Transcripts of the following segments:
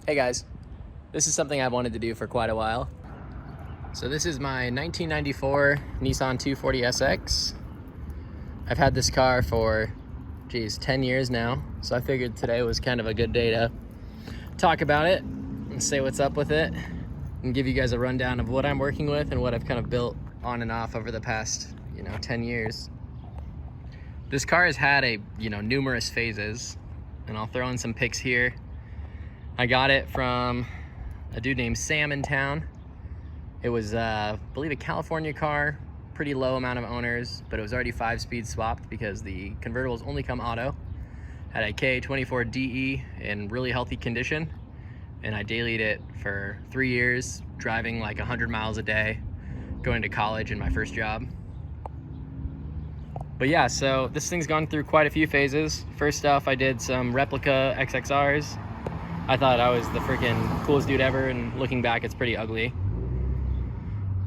Hey guys, this is something I've wanted to do for quite a while. So this is my 1994 Nissan 240SX. I've had this car for, 10 years now. So I figured today was kind of a good day to talk about it and say what's up with it and give you guys a rundown of what I'm working with and what I've kind of built on and off over the past, 10 years. This car has had numerous phases, and I'll throw in some pics here. I got it from a dude named Sam in town. It was, I believe, a California car, pretty low amount of owners, but it was already 5-speed swapped because the convertibles only come auto. Had a SR20DET in really healthy condition, and I dailied it for 3 years, driving like 100 miles a day, going to college in my first job. But yeah, so this thing's gone through quite a few phases. First off, I did some replica XXRs. I thought I was the freaking coolest dude ever, and looking back, it's pretty ugly.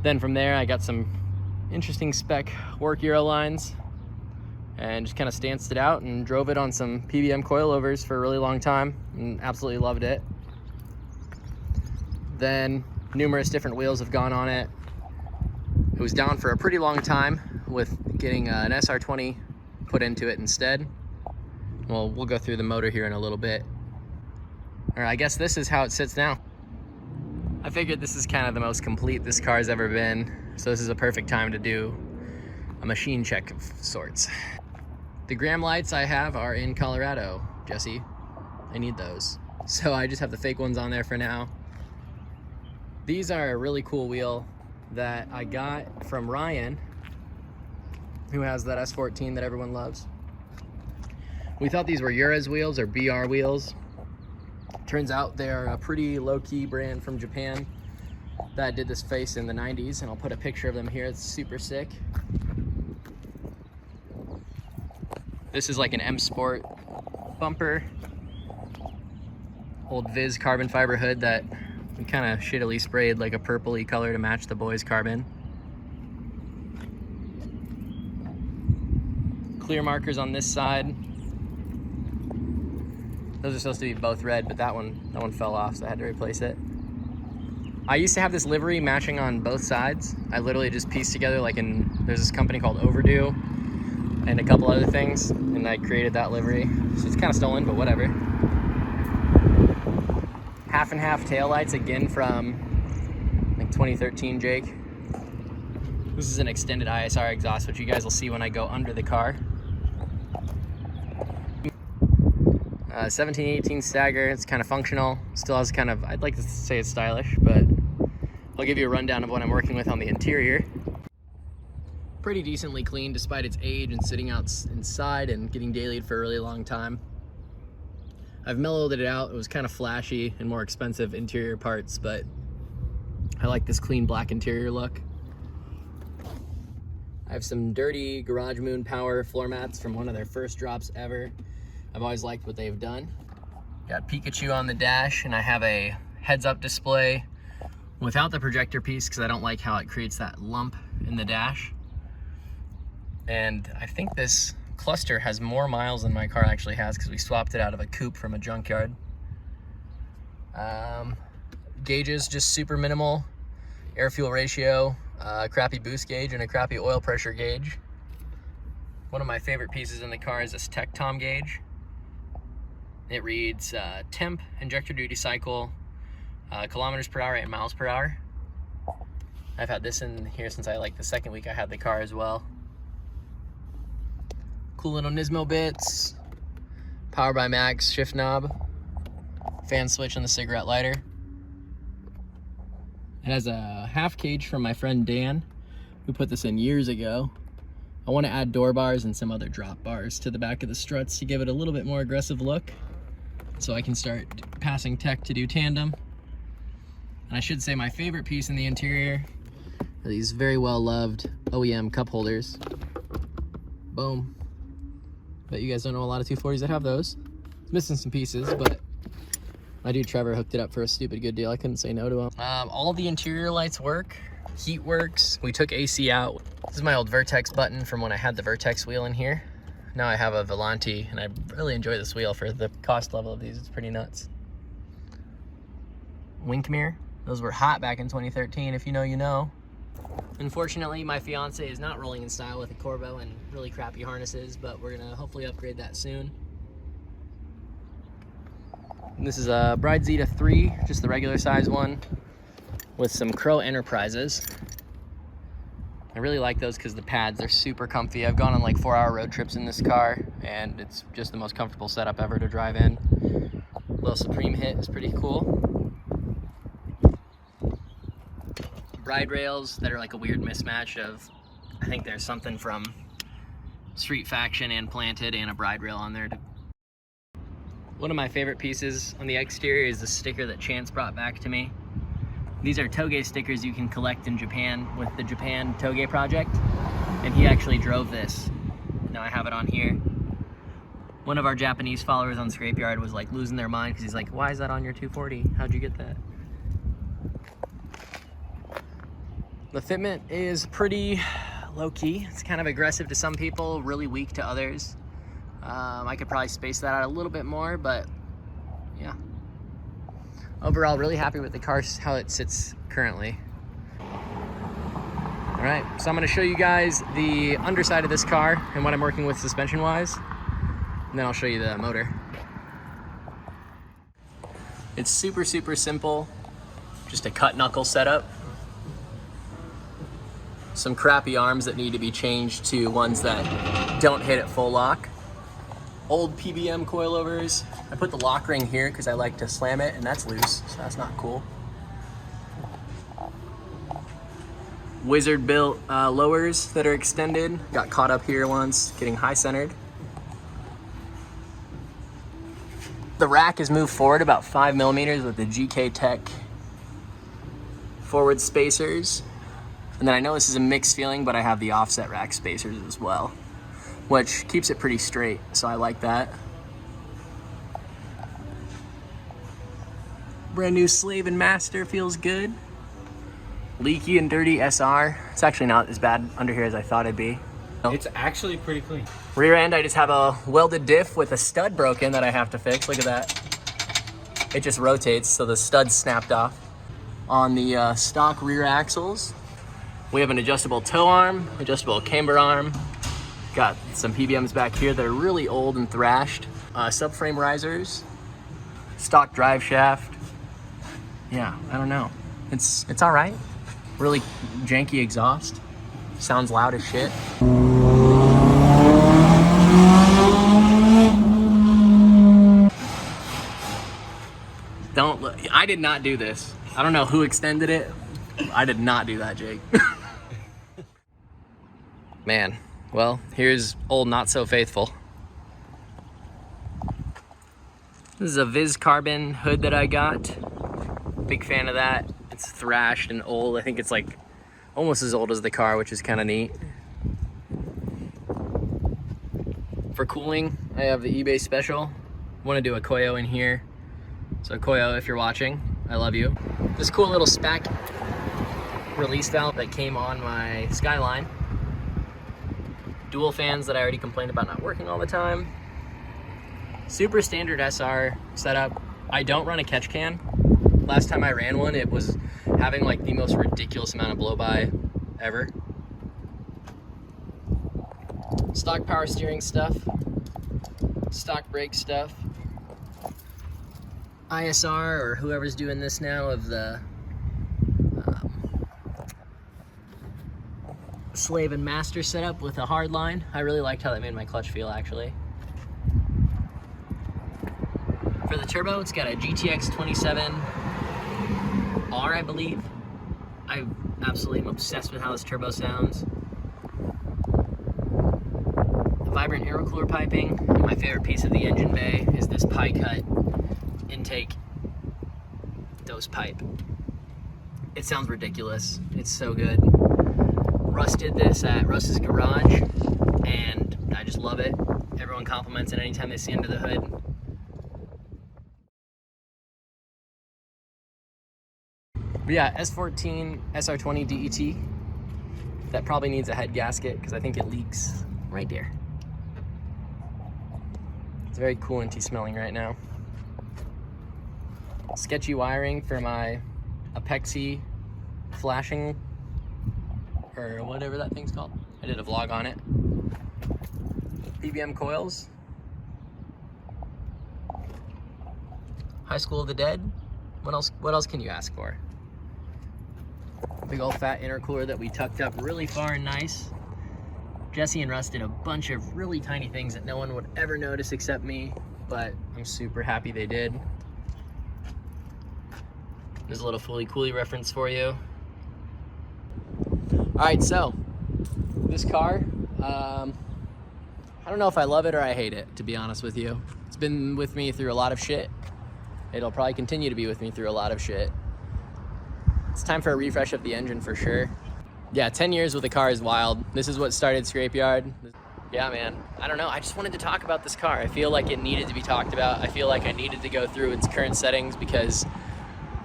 Then from there, I got some interesting spec work Euro lines and just kind of stanced it out and drove it on some PBM coilovers for a really long time and absolutely loved it. Then numerous different wheels have gone on it. It was down for a pretty long time with getting an SR20 put into it instead. Well, we'll go through the motor here in a little bit. Or I guess this is how it sits now. I figured this is kind of the most complete this car's ever been, so this is a perfect time to do a machine check of sorts. The gram lights I have are in Colorado, Jesse. I need those. So I just have the fake ones on there for now. These are a really cool wheel that I got from Ryan, who has that S14 that everyone loves. We thought these were Ura's wheels or BR wheels. Turns out they're a pretty low-key brand from Japan that did this face in the 90s, and I'll put a picture of them here. It's super sick. This is like an M Sport bumper. Old Viz carbon fiber hood that we kind of shittily sprayed like a purpley color to match the boys' carbon. Clear markers on this side. Those are supposed to be both red, but that one fell off, so I had to replace it. I used to have this livery matching on both sides. I literally just pieced together, there's this company called Overdue and a couple other things, and I created that livery. So it's kind of stolen, but whatever. Half and half taillights, again from 2013 Jake. This is an extended ISR exhaust, which you guys will see when I go under the car. 1718 stagger, it's kind of functional. Still has kind of, I'd like to say it's stylish, but I'll give you a rundown of what I'm working with on the interior. Pretty decently clean despite its age and sitting out inside and getting dailied for a really long time. I've mellowed it out. It was kind of flashy and more expensive interior parts, but I like this clean black interior look. I have some dirty Garage Moon Power floor mats from one of their first drops ever. I've always liked what they've done. Got Pikachu on the dash, and I have a heads-up display without the projector piece because I don't like how it creates that lump in the dash. And I think this cluster has more miles than my car actually has because we swapped it out of a coupe from a junkyard. Gauges, just super minimal. Air-fuel ratio, a crappy boost gauge, and a crappy oil pressure gauge. One of my favorite pieces in the car is this Tech Tom gauge. It reads temp, injector duty cycle, kilometers per hour, and miles per hour. I've had this in here since the second week I had the car as well. Cool little Nismo bits, Power by Max shift knob, fan switch on the cigarette lighter. It has a half cage from my friend Dan, who put this in years ago. I want to add door bars and some other drop bars to the back of the struts to give it a little bit more aggressive look, so I can start passing tech to do tandem. And I should say my favorite piece in the interior are these very well loved OEM cup holders. Boom. Bet you guys don't know a lot of 240s that have those. It's missing some pieces, but my dude Trevor hooked it up for a stupid good deal. I couldn't say no to him. All the interior lights work. Heat works. We took AC out. This is my old Vertex button from when I had the Vertex wheel in here. Now I have a Volante, and I really enjoy this wheel for the cost level of these. It's pretty nuts. wink mirror. Those were hot back in 2013. If you know, you know. Unfortunately, my fiance is not rolling in style with a Corvo and really crappy harnesses, but we're gonna hopefully upgrade that soon. And this is a Bride Zeta 3, just the regular size one, with some Crow Enterprises. I really like those because the pads are super comfy. I've gone on like 4-hour road trips in this car, and it's just the most comfortable setup ever to drive in. Little Supreme hit is pretty cool. Bride rails that are like a weird mismatch of, I think there's something from Street Faction and Planted and a Bride rail on there. One of my favorite pieces on the exterior is the sticker that Chance brought back to me. These are Toge stickers you can collect in Japan with the Japan Toge project, and he actually drove this. Now I have it on here. One of our Japanese followers on Scrapeyard was like losing their mind because he's like, why is that on your 240? How'd you get that? The fitment is pretty low-key. It's kind of aggressive to some people, really weak to others. I could probably space that out a little bit more, but yeah. Overall, really happy with the car, how it sits currently. All right, so I'm gonna show you guys the underside of this car and what I'm working with suspension-wise, and then I'll show you the motor. It's super, super simple. Just a cut knuckle setup. Some crappy arms that need to be changed to ones that don't hit at full lock. Old PBM coilovers. I put the lock ring here because I like to slam it, and that's loose, so that's not cool. Wizard built lowers that are extended. Got caught up here once, getting high centered. The rack is moved forward about 5 millimeters with the GK Tech forward spacers. And then I know this is a mixed feeling, but I have the offset rack spacers as well, which keeps it pretty straight, so I like that. Brand new Slave and Master feels good. Leaky and dirty SR. It's actually not as bad under here as I thought it'd be. It's actually pretty clean. Rear end, I just have a welded diff with a stud broken that I have to fix. Look at that. It just rotates, so the stud's snapped off. On the stock rear axles, we have an adjustable tow arm, adjustable camber arm. Got some PBMs back here that are really old and thrashed. Subframe risers, stock drive shaft. Yeah, I don't know. It's all right. Really janky exhaust. Sounds loud as shit. Don't look. I did not do this. I don't know who extended it. I did not do that, Jake. Man, well, here's old Not So Faithful. This is a Viz Carbon hood that I got. Big fan of that. It's thrashed and old. I think it's like almost as old as the car, which is kind of neat. For cooling, I have the eBay special. Want to do a Koyo in here. So Koyo, if you're watching, I love you. This cool little SPAC release valve that came on my Skyline. Dual fans that I already complained about not working all the time. Super standard SR setup. I don't run a catch can. Last time I ran one, it was having like the most ridiculous amount of blow-by ever. Stock power steering stuff. Stock brake stuff. ISR, or whoever's doing this now, of the Slave and Master setup with a hard line. I really liked how that made my clutch feel, actually. For the turbo, it's got a GTX 27R, I believe. I absolutely am obsessed with how this turbo sounds. Vibrant air cooler piping. And my favorite piece of the engine bay is this pie cut intake dose pipe. It sounds ridiculous. It's so good. Russ did this at Russ's garage, and I just love it. Everyone compliments it anytime they see under the hood. But yeah, S14 SR20DET. That probably needs a head gasket because I think it leaks right there. It's very coolanty smelling right now. sketchy wiring for my Apexi flashing, or whatever that thing's called. I did a vlog on it. PBM coils. High School of the Dead. What else can you ask for? Big old fat intercooler that we tucked up really far and nice. Jesse and Russ did a bunch of really tiny things that no one would ever notice except me, but I'm super happy they did. There's a little Fooly Cooly reference for you. All right, so this car, I don't know if I love it or I hate it, to be honest with you. It's been with me through a lot of shit. It'll probably continue to be with me through a lot of shit. It's time for a refresh of the engine for sure. Yeah, 10 years with a car is wild. This is what started Scrapeyard. Yeah, man, I don't know. I just wanted to talk about this car. I feel like it needed to be talked about. I feel like I needed to go through its current settings because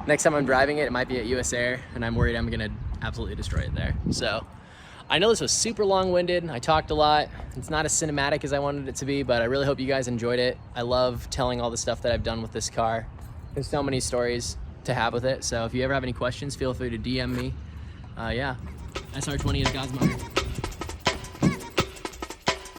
next time I'm driving it, it might be at US Air, and I'm worried I'm gonna absolutely destroy it there. So I know this was super long-winded. I talked a lot. It's not as cinematic as I wanted it to be, but I really hope you guys enjoyed it. I love telling all the stuff that I've done with this car. There's so many stories to have with it. So if you ever have any questions, feel free to DM me. Yeah, SR20 is God's mother.